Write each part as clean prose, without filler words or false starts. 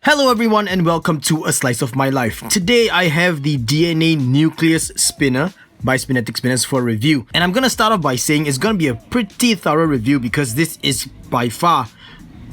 Hello everyone and welcome to A Slice of My Life. Today I have the DNA Nucleus Spinner by Spinetic Spinners for review. And I'm gonna start off by saying it's gonna be a pretty thorough review because this is by far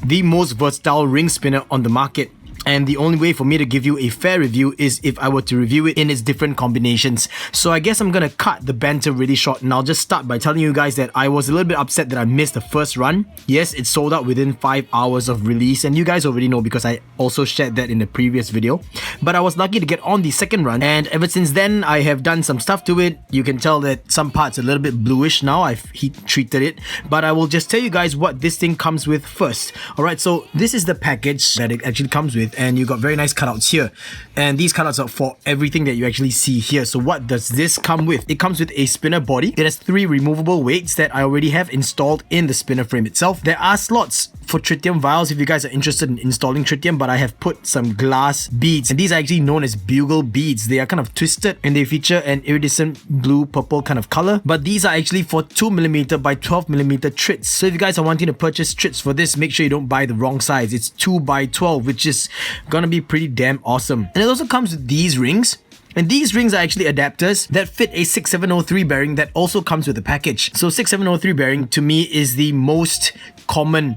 the most versatile ring spinner on the market. And the only way for me to give you a fair review is if I were to review it in its different combinations. So I guess I'm gonna cut the banter really short and I'll just start by telling you guys that I was a little bit upset that I missed the first run. Yes, it sold out within 5 hours of release and you guys already know because I also shared that in the previous video. But I was lucky to get on the second run and ever since then I have done some stuff to it. You can tell that some parts are a little bit bluish now. I've heat treated it. But I will just tell you guys what this thing comes with first. Alright, so this is the package that it actually comes with. And you got very nice cutouts here, and these cutouts are for everything that you actually see here. So what does this come with? It comes with a spinner body. It has 3 removable weights that I already have installed in the spinner frame itself. There are slots for tritium vials if you guys are interested in installing tritium, but I have put some glass beads, and these are actually known as bugle beads. They are kind of twisted and they feature an iridescent blue purple kind of color, but these are actually for 2mm by 12mm trits. So if you guys are wanting to purchase trits for this, make sure you don't buy the wrong size. It's 2 by 12, which is gonna be pretty damn awesome. And it also comes with these rings. And these rings are actually adapters that fit a 6703 bearing that also comes with the package. So 6703 bearing to me is the most common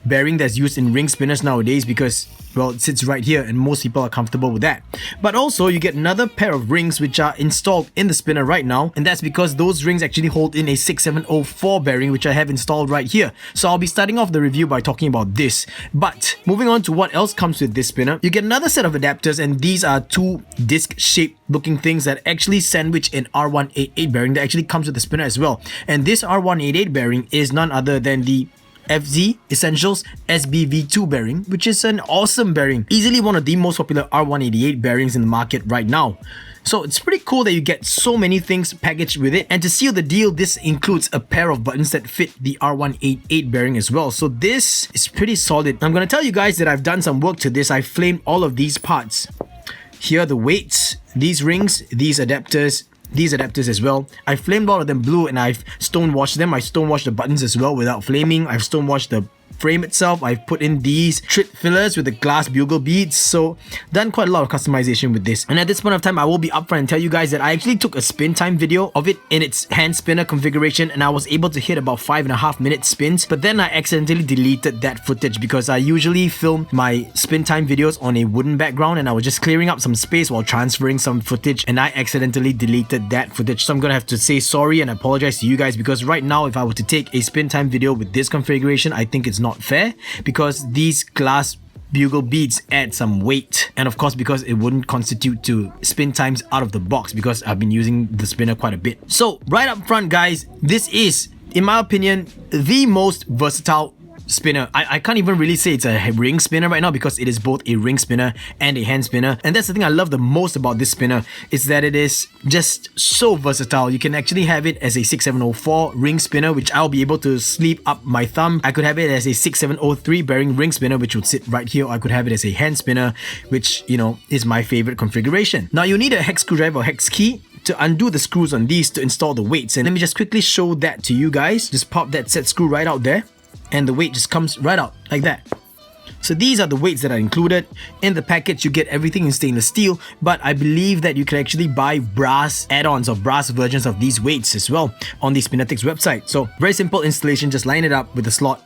bearing that's used in ring spinners nowadays because, well, it sits right here and most people are comfortable with that. But also you get another pair of rings which are installed in the spinner right now, and that's because those rings actually hold in a 6704 bearing which I have installed right here. So I'll be starting off the review by talking about this. But moving on to what else comes with this spinner, you get another set of adapters, and these are 2 disc shaped looking things that actually sandwich an R188 bearing that actually comes with the spinner as well. And this R188 bearing is none other than the FZ Essentials SBV2 bearing, which is an awesome bearing, easily one of the most popular R188 bearings in the market right now. So it's pretty cool that you get so many things packaged with it, and to seal the deal, this includes a pair of buttons that fit the R188 bearing as well. So this is pretty solid. I'm gonna tell you guys that I've done some work to this. I flamed all of these parts. Here are the weights, these rings, these adapters as well. I flamed all of them blue and I've stonewashed them. I stonewashed the buttons as well without flaming. I've stonewashed the frame itself. I've put in these trit fillers with the glass bugle beads, so done quite a lot of customization with this. And at this point of time, I will be upfront and tell you guys that I actually took a spin time video of it in its hand spinner configuration, and I was able to hit about 5.5 minute spins, but then I accidentally deleted that footage because I usually film my spin time videos on a wooden background, and I was just clearing up some space while transferring some footage, and I accidentally deleted that footage. So I'm gonna have to say sorry and apologize to you guys, because right now if I were to take a spin time video with this configuration, I think it's not fair because these glass bugle beads add some weight, and of course because it wouldn't constitute to spin times out of the box because I've been using the spinner quite a bit. So right up front guys, this is, in my opinion, the most versatile spinner. I can't even really say it's a ring spinner right now because it is both a ring spinner and a hand spinner, and that's the thing I love the most about this spinner, is that it is just so versatile. You can actually have it as a 6704 ring spinner, which I'll be able to sleeve up my thumb. I could have it as a 6703 bearing ring spinner, which would sit right here, or I could have it as a hand spinner, which, you know, is my favorite configuration. Now you need a hex screwdriver or hex key to undo the screws on these to install the weights, and let me just quickly show that to you guys. Just pop that set screw right out there, and the weight just comes right out like that. So these are the weights that are included. In the package, you get everything in stainless steel, but I believe that you can actually buy brass add-ons or brass versions of these weights as well on the Spinetics website. So very simple installation, just line it up with the slot,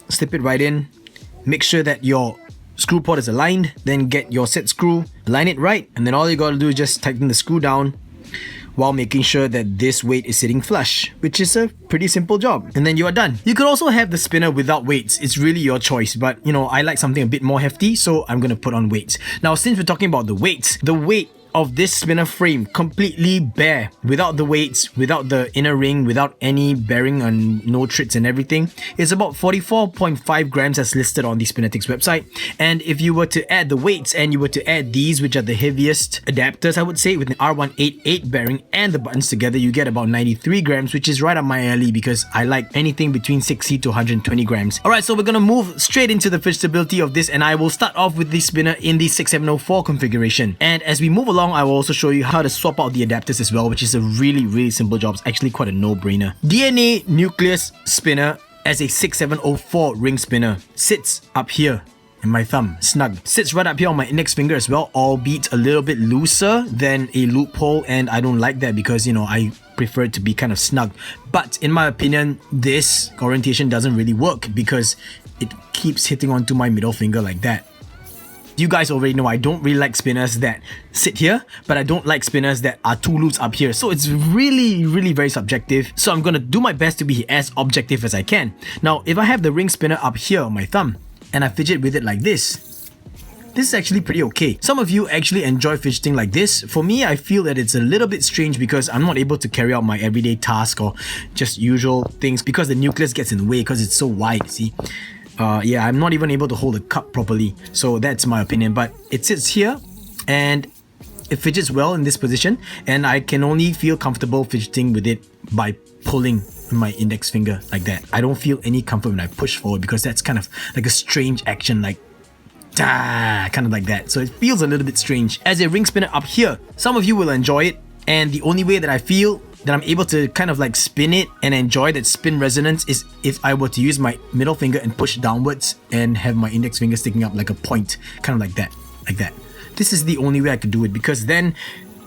slip it right in, make sure that your screw port is aligned, then get your set screw, line it right, and then all you gotta do is just tighten the screw down while making sure that this weight is sitting flush, which is a pretty simple job, and then you are done. You could also have the spinner without weights. It's really your choice, but you know, I like something a bit more hefty, so I'm gonna put on weights. Now since we're talking about the weights, the weight of this spinner frame completely bare, without the weights, without the inner ring, without any bearing and no trits and everything, is about 44.5 grams as listed on the Spinetics website. And if you were to add the weights and you were to add these, which are the heaviest adapters, I would say, with an R188 bearing and the buttons together, you get about 93 grams, which is right up my alley because I like anything between 60 to 120 grams. Alright, so we're gonna move straight into the fidgetability of this, and I will start off with the spinner in the 6704 configuration. And as we move along, I will also show you how to swap out the adapters as well, which is a really simple job. It's actually quite a no-brainer. DNA Nucleus Spinner as a 6704 ring spinner sits up here and my thumb, snug. Sits right up here on my index finger as well, albeit a little bit looser than a loophole, and I don't like that because, you know, I prefer it to be kind of snug. But in my opinion, this orientation doesn't really work because it keeps hitting onto my middle finger like that. You guys already know I don't really like spinners that sit here, but I don't like spinners that are too loose up here. So it's really very subjective. So I'm gonna do my best to be as objective as I can. Now, if I have the ring spinner up here on my thumb and I fidget with it like this is actually pretty okay. Some of you actually enjoy fidgeting like this. For me, I feel that it's a little bit strange because I'm not able to carry out my everyday task or just usual things because the nucleus gets in the way because it's so wide, see? Yeah, I'm not even able to hold a cup properly. So that's my opinion. But it sits here and it fidgets well in this position. And I can only feel comfortable fidgeting with it by pulling my index finger like that. I don't feel any comfort when I push forward because that's kind of like a strange action, like kind of like that. So it feels a little bit strange. As a ring spinner up here, some of you will enjoy it. And the only way that I feel that I'm able to kind of like spin it and enjoy that spin resonance is if I were to use my middle finger and push downwards and have my index finger sticking up like a point, kind of like that, This is the only way I could do it because then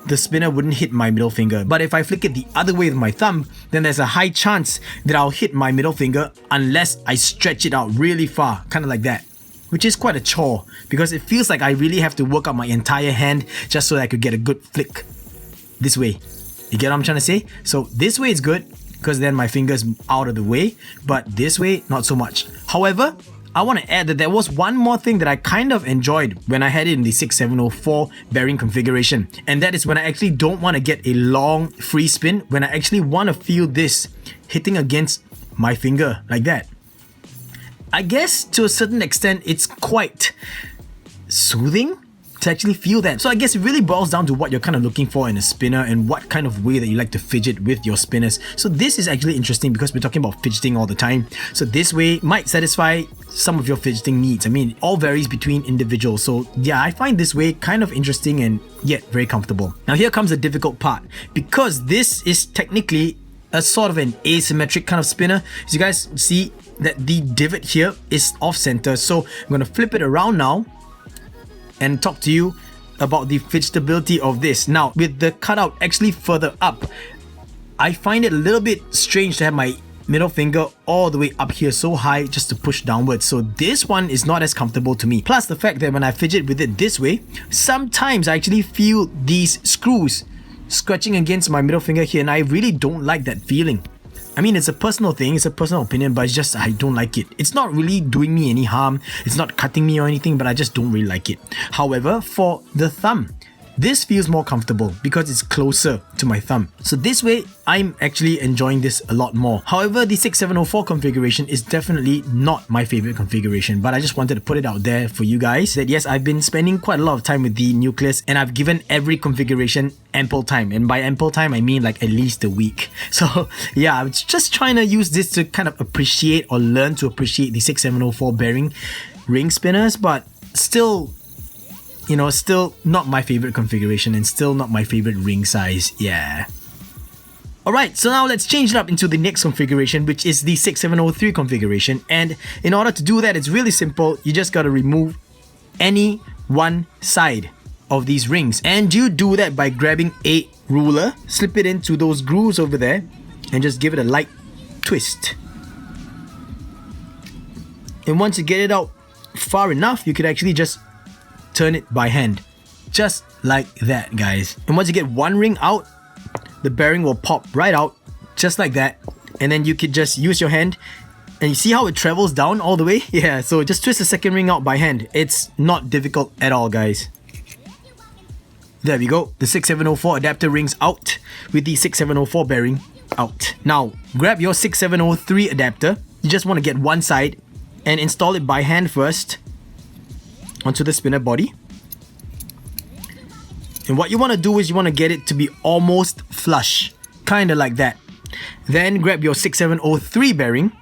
the spinner wouldn't hit my middle finger. But if I flick it the other way with my thumb, then there's a high chance that I'll hit my middle finger unless I stretch it out really far, kind of like that. Which is quite a chore because it feels like I really have to work out my entire hand just so that I could get a good flick this way. You get what I'm trying to say? So this way is good because then my finger's out of the way, but this way, not so much. However, I want to add that there was one more thing that I kind of enjoyed when I had it in the 6704 bearing configuration, and that is when I actually don't want to get a long free spin, when I actually want to feel this hitting against my finger like that. I guess to a certain extent, it's quite soothing to actually feel that. So I guess it really boils down to what you're kind of looking for in a spinner and what kind of way that you like to fidget with your spinners. So this is actually interesting because we're talking about fidgeting all the time. So this way might satisfy some of your fidgeting needs. I mean, it all varies between individuals. So yeah, I find this way kind of interesting and yet very comfortable. Now here comes the difficult part. Because this is technically a sort of an asymmetric kind of spinner. As you guys see that the divot here is off center. So I'm going to flip it around now and talk to you about the fidgetability of this. Now, with the cutout actually further up, I find it a little bit strange to have my middle finger all the way up here so high just to push downwards. So this one is not as comfortable to me. Plus the fact that when I fidget with it this way, sometimes I actually feel these screws scratching against my middle finger here, and I really don't like that feeling. I mean, it's a personal thing, it's a personal opinion, but it's just I don't like it. It's not really doing me any harm, it's not cutting me or anything, but I just don't really like it. However, for the thumb, this feels more comfortable because it's closer to my thumb. So this way, I'm actually enjoying this a lot more. However, the 6704 configuration is definitely not my favorite configuration, but I just wanted to put it out there for you guys that yes, I've been spending quite a lot of time with the Nucleus and I've given every configuration ample time. And by ample time, I mean like at least a week. So yeah, I was just trying to use this to kind of appreciate or learn to appreciate the 6704 bearing ring spinners, but still, you know, still not my favorite configuration and still not my favorite ring size, yeah. Alright, so now let's change it up into the next configuration, which is the 6703 configuration. And in order to do that, it's really simple. You just gotta remove any one side of these rings. And you do that by grabbing a ruler, slip it into those grooves over there, and just give it a light twist. And once you get it out far enough, you could actually just turn it by hand, just like that, guys. And once you get one ring out, the bearing will pop right out, just like that. And then you could just use your hand, and you see how it travels down all the way? Yeah, so just twist the second ring out by hand. It's not difficult at all, guys. There we go. The 6704 adapter rings out with the 6704 bearing out. Now, grab your 6703 adapter. You just want to get one side and install it by hand first onto the spinner body. And what you want to do is you want to get it to be almost flush, kind of like that. Then grab your 6703 bearing,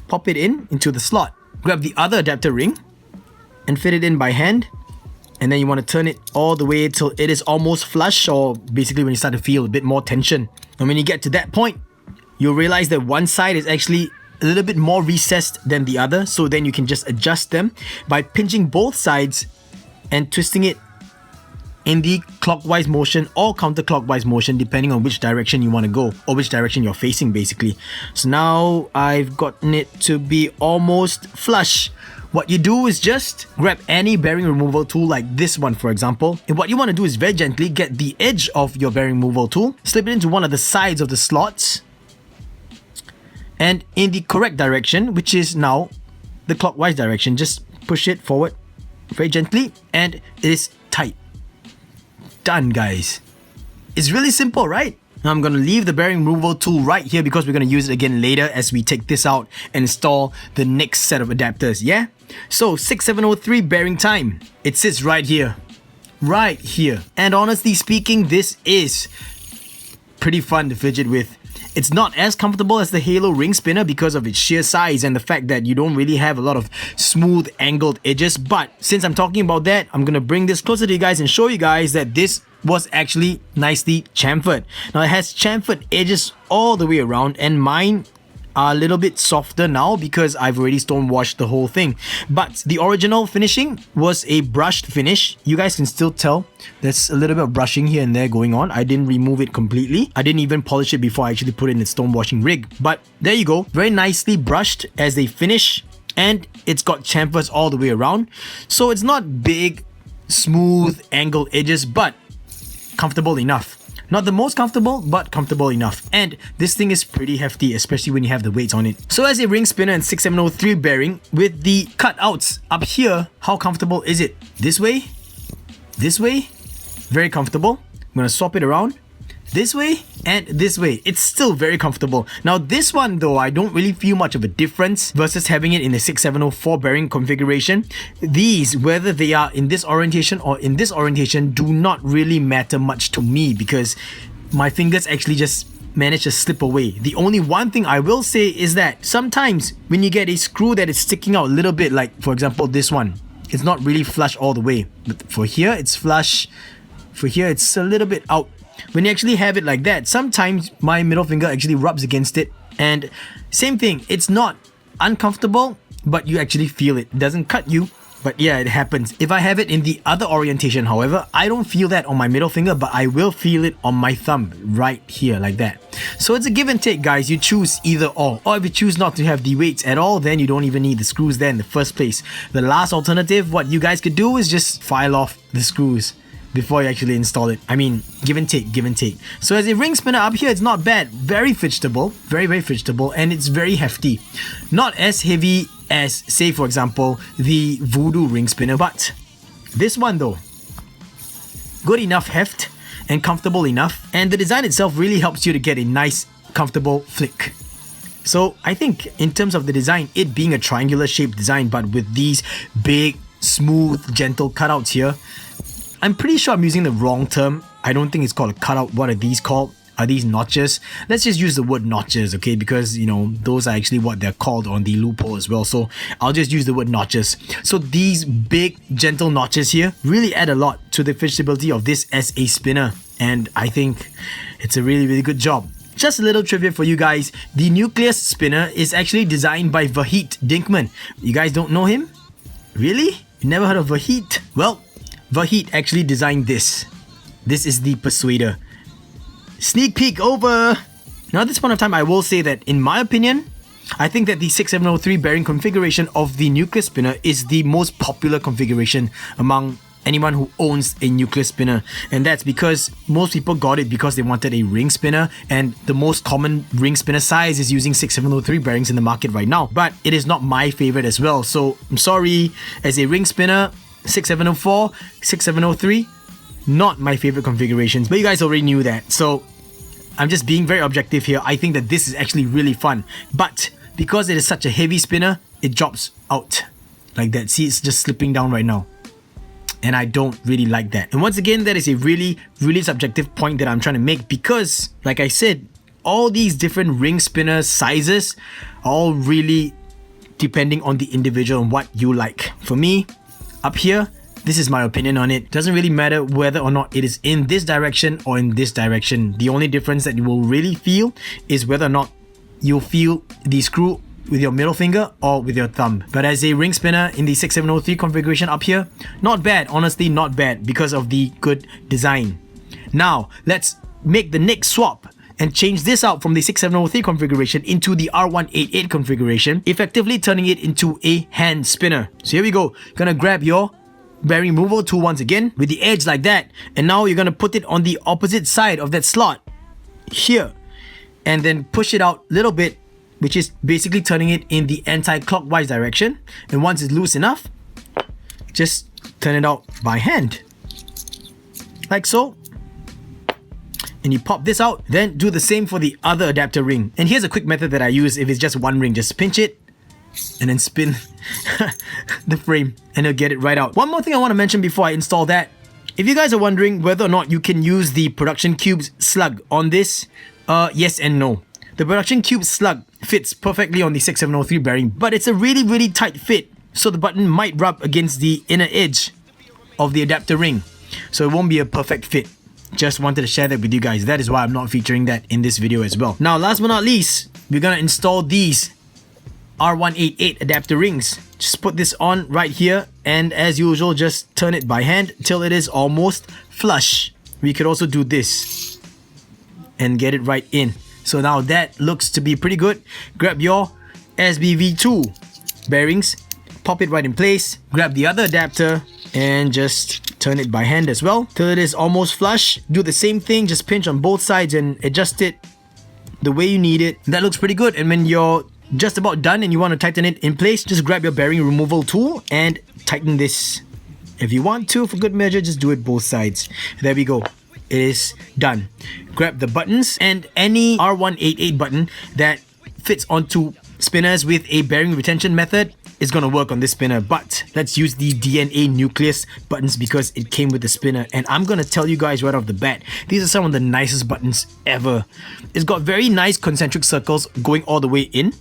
pop it into the slot. Grab the other adapter ring and fit it in by hand. And then you want to turn it all the way till it is almost flush, or basically when you start to feel a bit more tension. And when you get to that point, you'll realize that one side is actually a little bit more recessed than the other, so then you can just adjust them by pinching both sides and twisting it in the clockwise motion or counterclockwise motion, depending on which direction you want to go or which direction you're facing basically. So now I've gotten it to be almost flush. What you do is just grab any bearing removal tool like this one, for example. And what you want to do is very gently get the edge of your bearing removal tool, slip it into one of the sides of the slots, and in the correct direction, which is now the clockwise direction, just push it forward very gently and it is tight. Done, guys. It's really simple, right? Now I'm going to leave the bearing removal tool right here because we're going to use it again later as we take this out and install the next set of adapters, yeah? So 6703 bearing time. It sits right here. Right here. And honestly speaking, this is pretty fun to fidget with. It's not as comfortable as the Halo ring spinner because of its sheer size and the fact that you don't really have a lot of smooth angled edges. But since I'm talking about that, I'm going to bring this closer to you guys and show you guys that this was actually nicely chamfered. Now it has chamfered edges all the way around, and mine are a little bit softer now because I've already stone washed the whole thing. But the original finishing was a brushed finish. You guys can still tell there's a little bit of brushing here and there going on. I didn't remove it completely. I didn't even polish it before I actually put it in the stone washing rig. But there you go, very nicely brushed as a finish, and it's got chamfers all the way around. So it's not big, smooth, angled edges, but comfortable enough. Not the most comfortable, but comfortable enough. And this thing is pretty hefty, especially when you have the weights on it. So as a ring spinner and 6703 bearing, with the cutouts up here, how comfortable is it? This way? This way? Very comfortable. I'm gonna swap it around. This way and this way. It's still very comfortable. Now this one though, I don't really feel much of a difference versus having it in the 6704 bearing configuration. These, whether they are in this orientation or in this orientation, do not really matter much to me because my fingers actually just manage to slip away. The only one thing I will say is that sometimes when you get a screw that is sticking out a little bit, like for example this one, it's not really flush all the way. But for here it's flush. For here it's a little bit out. When you actually have it like that, sometimes my middle finger actually rubs against it, and same thing, it's not uncomfortable, but you actually feel it. It doesn't cut you, but yeah, it happens. If I have it in the other orientation, however, I don't feel that on my middle finger, but I will feel it on my thumb right here like that. So it's a give and take, guys. You choose either or if you choose not to have the weights at all, then you don't even need the screws there in the first place. The last alternative, what you guys could do is just file off the screws before you actually install it. I mean, give and take, give and take. So as a ring spinner up here, it's not bad. Very fidgetable, very fidgetable, and it's very hefty. Not as heavy as, say for example, the Voodoo ring spinner, but this one though, good enough heft and comfortable enough, and the design itself really helps you to get a nice, comfortable flick. So I think in terms of the design, it being a triangular shaped design, but with these big, smooth, gentle cutouts here, I'm pretty sure I'm using the wrong term. I don't think it's called a cutout. What are these called? Are these notches? Let's just use the word notches, okay? Because, you know, those are actually what they're called on the loophole as well. So I'll just use the word notches. So these big, gentle notches here really add a lot to the fidgetability of this as a spinner. And I think it's a really good job. Just a little trivia for you guys. The Nucleus Spinner is actually designed by Vahid Dinkman. You guys don't know him? Really? You never heard of Vahid? Well, Vahid actually designed this. This is the Persuader. Sneak peek over! Now at this point of time, I will say that in my opinion, I think that the 6703 bearing configuration of the Nucleus Spinner is the most popular configuration among anyone who owns a Nucleus Spinner. And that's because most people got it because they wanted a ring spinner, and the most common ring spinner size is using 6703 bearings in the market right now. But it is not my favorite as well, so I'm sorry. As a ring spinner, 6704, 6703, not my favorite configurations, but you guys already knew that. So I'm just being very objective here. I think that this is actually really fun, but because it is such a heavy spinner, it drops out like that. See, it's just slipping down right now, and I don't really like that. And once again, that is a really subjective point that I'm trying to make, because like I said, all these different ring spinner sizes are all really depending on the individual and what you like. For me, up here, this is my opinion on it. Doesn't really matter whether or not it is in this direction or in this direction. The only difference that you will really feel is whether or not you'll feel the screw with your middle finger or with your thumb. But as a ring spinner in the 6703 configuration up here, not bad, honestly not bad because of the good design. Now, let's make the next swap and change this out from the 6703 configuration into the R188 configuration, effectively turning it into a hand spinner. So here we go. Gonna grab your bearing removal tool once again with the edge like that, and now you're gonna put it on the opposite side of that slot here, and then push it out a little bit, which is basically turning it in the anti-clockwise direction. And once it's loose enough, just turn it out by hand, like so. And you pop this out, then do the same for the other adapter ring. And here's a quick method that I use if it's just one ring. Just pinch it and then spin the frame and it'll get it right out. One more thing I want to mention before I install that. If you guys are wondering whether or not you can use the Production Cubes slug on this, yes and no. The Production Cube slug fits perfectly on the 6703 bearing, but it's a really tight fit, so the button might rub against the inner edge of the adapter ring, so it won't be a perfect fit. Just wanted to share that with you guys. That is why I'm not featuring that in this video as well. Now, last but not least, we're gonna install these R188 adapter rings. Just put this on right here, and as usual, just turn it by hand till it is almost flush. We could also do this and get it right in. So now that looks to be pretty good. Grab your SBV2 bearings, pop it right in place, grab the other adapter and just turn it by hand as well till it is almost flush. Do the same thing, just pinch on both sides and adjust it the way you need it. That looks pretty good. And when you're just about done and you want to tighten it in place, just grab your bearing removal tool and tighten this. If you want to, for good measure, just do it both sides. There we go. It is done. Grab the buttons, and any R188 button that fits onto spinners with a bearing retention method is going to work on this spinner. But let's use the DNA Nucleus buttons because it came with the spinner, and I'm going to tell you guys right off the bat, these are some of the nicest buttons ever. It's got very nice concentric circles going all the way in,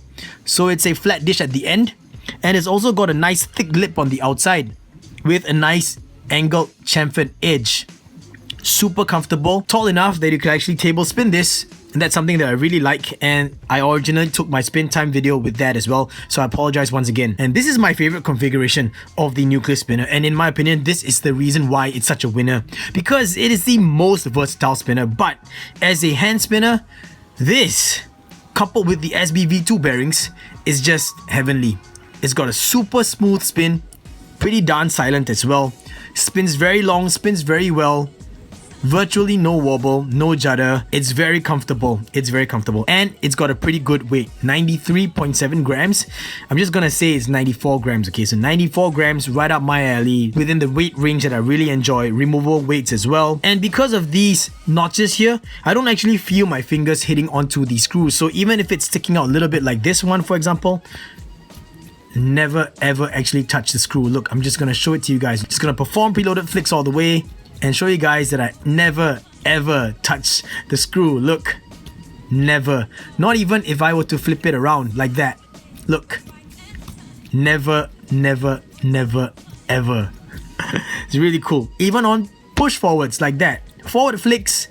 so it's a flat dish at the end, and it's also got a nice thick lip on the outside with a nice angled chamfered edge. Super comfortable, tall enough that you can actually table spin this, and that's something that I really like, and I originally took my spin time video with that as well, so I apologize once again. And this is my favorite configuration of the Nucleus Spinner, and in my opinion, this is the reason why it's such a winner, because it is the most versatile spinner. But as a hand spinner, this, coupled with the SBV2 bearings, is just heavenly. It's got a super smooth spin, pretty darn silent as well, spins very long, spins very well, virtually no wobble, no judder. It's very comfortable. It's very comfortable, and it's got a pretty good weight, 93.7 grams. I'm just gonna say it's 94 grams. Okay, so 94 grams, right up my alley, within the weight range that I really enjoy. Removable weights as well, and because of these notches here, I don't actually feel my fingers hitting onto the screws. So even if it's sticking out a little bit like this one, for example, never ever actually touch the screw. Look, I'm just gonna show it to you guys. Just gonna perform preloaded flicks all the way and show you guys that I never ever touch the screw. Look, never. Not even if I were to flip it around like that. Look, never ever. It's really cool. Even on push forwards like that, forward flicks,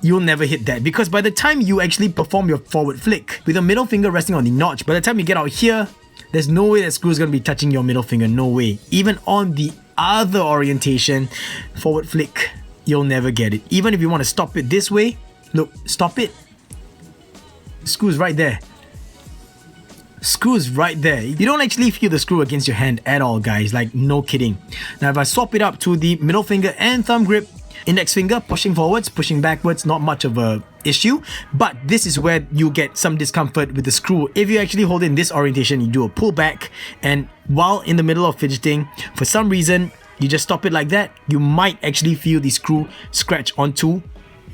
you'll never hit that, because by the time you actually perform your forward flick with your middle finger resting on the notch, by the time you get out here, there's no way that screw is going to be touching your middle finger. No way. Even on the other orientation, forward flick, you'll never get it. Even if you want to stop it this way, look, stop it, screw's right there. Screw's right there. You don't actually feel the screw against your hand at all, guys. Like, no kidding. Now, if I swap it up to the middle finger and thumb grip, index finger pushing forwards, pushing backwards, not much of a issue, but this is where you get some discomfort with the screw. If you actually hold it in this orientation, you do a pull back, and while in the middle of fidgeting, for some reason you just stop it like that, you might actually feel the screw scratch onto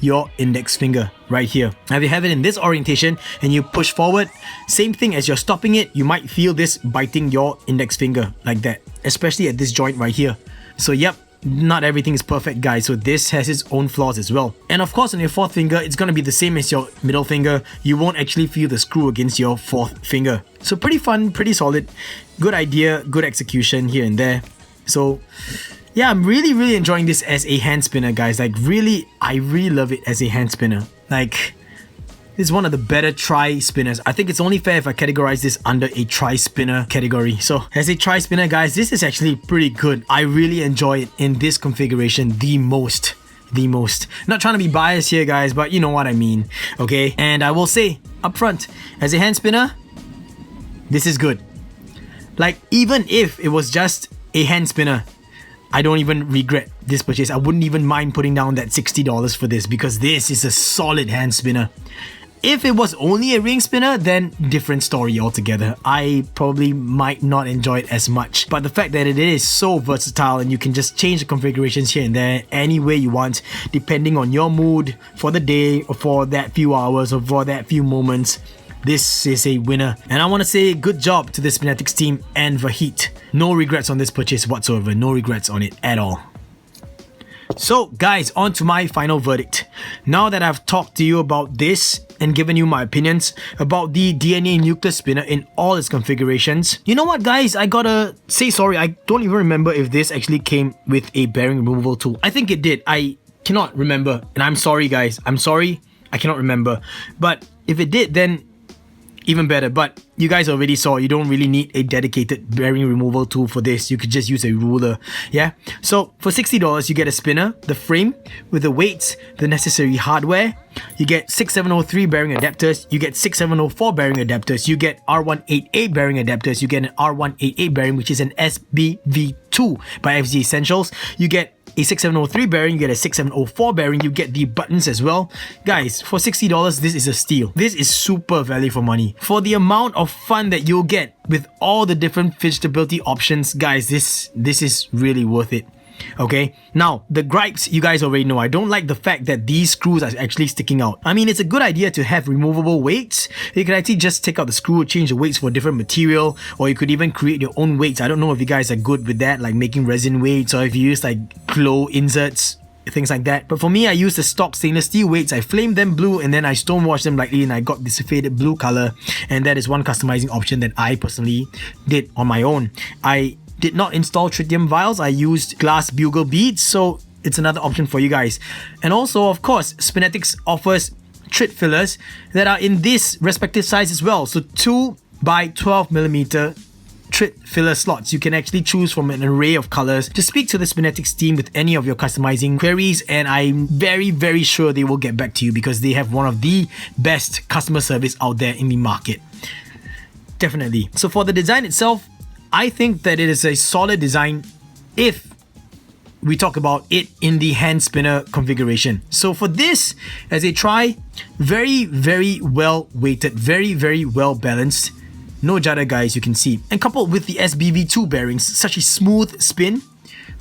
your index finger right here. Now if you have it in this orientation and you push forward, same thing as you're stopping it, you might feel this biting your index finger like that, especially at this joint right here. So yep, not everything is perfect, guys, so this has its own flaws as well. And of course, on your fourth finger, it's gonna be the same as your middle finger. You won't actually feel the screw against your fourth finger. So pretty fun, pretty solid, good idea, good execution here and there. So yeah, I'm really enjoying this as a hand spinner, guys. Like, really, I really love it as a hand spinner. Like, This is one of the better tri-spinners. I think it's only fair if I categorize this under a tri-spinner category. So as a tri-spinner, guys, this is actually pretty good. I really enjoy it in this configuration the most. Not trying to be biased here, guys, but you know what I mean, okay? And I will say up front, as a hand spinner, this is good. Like, even if it was just a hand spinner, I don't even regret this purchase. I wouldn't even mind putting down that $60 for this, because this is a solid hand spinner. If it was only a ring spinner, then different story altogether. I probably might not enjoy it as much. But the fact that it is so versatile and you can just change the configurations here and there any way you want, depending on your mood for the day or for that few hours or for that few moments, this is a winner. And I want to say good job to the Spinetics team and Vahit. No regrets on this purchase whatsoever. No regrets on it at all. So guys, on to my final verdict. Now that I've talked to you about this and given you my opinions about the DNA Nucleus Spinner in all its configurations, you know what, guys, I gotta say sorry. I don't even remember if this actually came with a bearing removal tool. I think it did. I cannot remember, and I'm sorry, guys. I'm sorry, I cannot remember. But if it did, then even better. But you guys already saw, you don't really need a dedicated bearing removal tool for this. You could just use a ruler. Yeah, so for $60 you get a spinner, the frame with the weights, the necessary hardware. You get 6703 bearing adapters, you get 6704 bearing adapters, you get R188 bearing adapters, you get an R188 bearing, which is an SBV2 by FZ Essentials. You get a 6703 bearing, you get a 6704 bearing, you get the buttons as well. Guys, for $60, this is a steal. This is super value for money. For the amount of fun that you'll get with all the different fidgetability options, guys, this is really worth it. Okay, now the gripes you guys already know. I don't like the fact that these screws are actually sticking out. I mean, it's a good idea to have removable weights. You can actually just take out the screw, change the weights for a different material, or you could even create your own weights. I don't know if you guys are good with that, like making resin weights, or if you use like glow inserts, things like that. But for me, I use the stock stainless steel weights. I flame them blue and then I stonewash them lightly, and I got this faded blue color. And that is one customizing option that I personally did on my own. I did not install tritium vials. I used glass bugle beads, so it's another option for you guys. And also, of course, Spinetics offers trit fillers that are in this respective size as well. So 2 by 12mm trit filler slots. You can actually choose from an array of colors to speak to the Spinetics team with any of your customizing queries, and I'm very sure they will get back to you because they have one of the best customer service out there in the market. Definitely. So for the design itself, I think that it is a solid design if we talk about it in the hand spinner configuration. So for this, as a try, very well weighted, very well balanced. No judder, guys, you can see. And coupled with the SBV2 bearings, such a smooth spin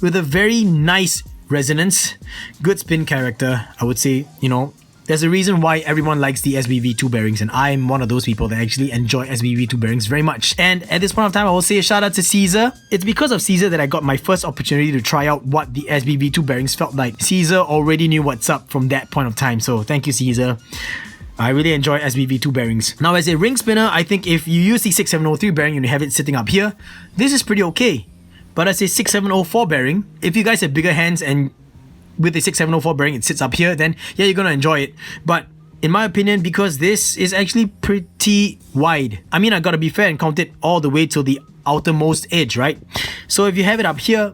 with a very nice resonance, good spin character, I would say, you know. There's a reason why everyone likes the SBV2 bearings, and I'm one of those people that actually enjoy SBV2 bearings very much. And at this point of time, I will say a shout out to Caesar. It's because of Caesar that I got my first opportunity to try out what the SBV2 bearings felt like. Caesar already knew what's up from that point of time, so thank you, Caesar. I really enjoy SBV2 bearings. Now, as a ring spinner, I think if you use the 6703 bearing and you have it sitting up here, this is pretty okay. But as a 6704 bearing, if you guys have bigger hands and with the 6704 bearing it sits up here, then yeah, you're gonna enjoy it. But in my opinion, because this is actually pretty wide, I mean, I gotta be fair and count it all the way to the outermost edge, right? So if you have it up here,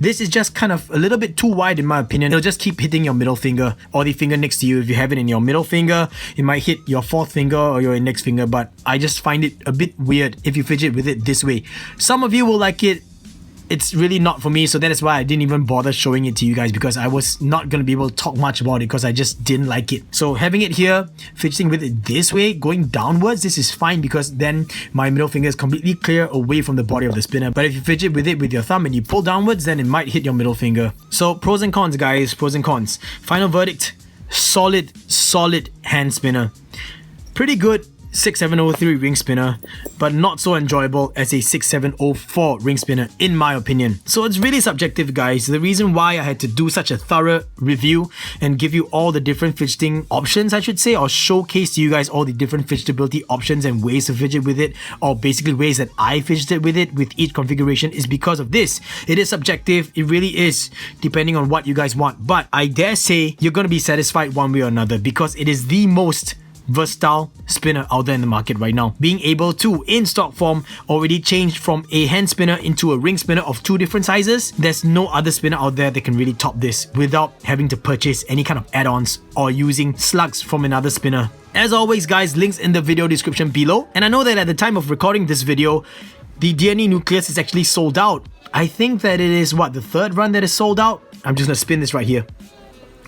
this is just kind of a little bit too wide in my opinion. It'll just keep hitting your middle finger or the finger next to you. If you have it in your middle finger, it might hit your fourth finger or your index finger, but I just find it a bit weird if you fidget with it this way. Some of you will like it. It's really not for me, so that is why I didn't even bother showing it to you guys, because I was not going to be able to talk much about it because I just didn't like it. So having it here, fidgeting with it this way, going downwards, this is fine because then my middle finger is completely clear away from the body of the spinner. But if you fidget with it with your thumb and you pull downwards, then it might hit your middle finger. So pros and cons, guys, pros and cons. Final verdict, solid hand spinner. Pretty good 6703 ring spinner, but not so enjoyable as a 6704 ring spinner in my opinion. So it's really subjective, guys. The reason why I had to do such a thorough review and give you all the different fidgeting options, I should say, or showcase to you guys all the different fidgetability options and ways to fidget with it, or basically ways that I fidgeted with it with each configuration, is because of this. It is subjective, it really is, depending on what you guys want, but I dare say you're going to be satisfied one way or another because it is the most versatile spinner out there in the market right now. Being able to, in stock form, already change from a hand spinner into a ring spinner of 2 different sizes. There's no other spinner out there that can really top this without having to purchase any kind of add-ons or using slugs from another spinner. As always guys, links in the video description below. And I know that at the time of recording this video, the DNA Nucleus is actually sold out. I think that it is, what, the 3rd run that is sold out? I'm just gonna spin this right here.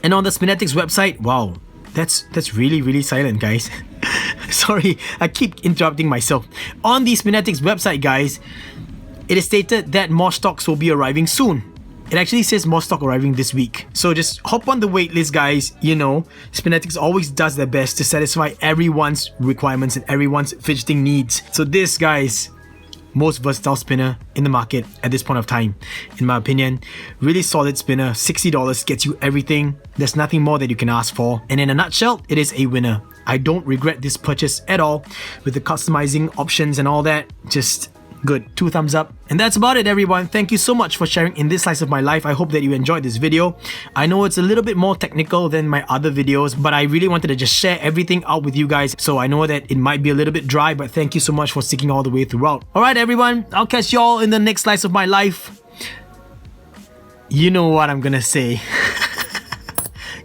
And on the Spinetics website, wow, that's really silent, guys. Sorry, I keep interrupting myself. On the Spinetics website, guys, it is stated that more stocks will be arriving soon. It actually says more stock arriving this week. So just hop on the wait list, guys. You know, Spinetics always does their best to satisfy everyone's requirements and everyone's fidgeting needs. So this, guys, most versatile spinner in the market at this point of time, in my opinion. Really solid spinner. $60 gets you everything. There's nothing more that you can ask for. And in a nutshell, it is a winner. I don't regret this purchase at all, with the customizing options and all that. Just good. 2 thumbs up. And that's about it, everyone. Thank you so much for sharing in this slice of my life. I hope that you enjoyed this video. I know it's a little bit more technical than my other videos, but I really wanted to just share everything out with you guys. So I know that it might be a little bit dry, but thank you so much for sticking all the way throughout. Alright everyone, I'll catch y'all in the next slice of my life. You know what I'm gonna say.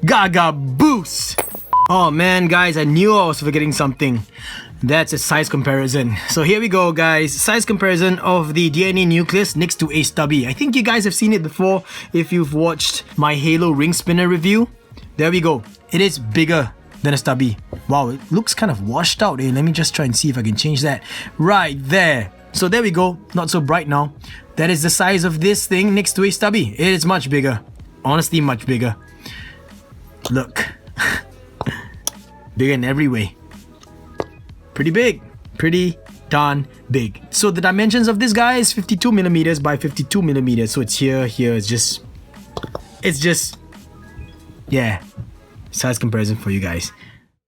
Gaga boost! Oh man, guys, I knew I was forgetting something. That's a size comparison. So here we go, guys. Size comparison of the DNA Nucleus next to a stubby. I think you guys have seen it before if you've watched my Halo ring spinner review. There we go. It is bigger than a stubby. Wow, it looks kind of washed out. Let me just try and see if I can change that. Right there. So there we go. Not so bright now. That is the size of this thing next to a stubby. It is much bigger. Honestly, much bigger. Look. Bigger in every way. Pretty big. Pretty darn big. So the dimensions of this guy is 52mm by 52mm. So it's here, it's just, yeah, size comparison for you guys.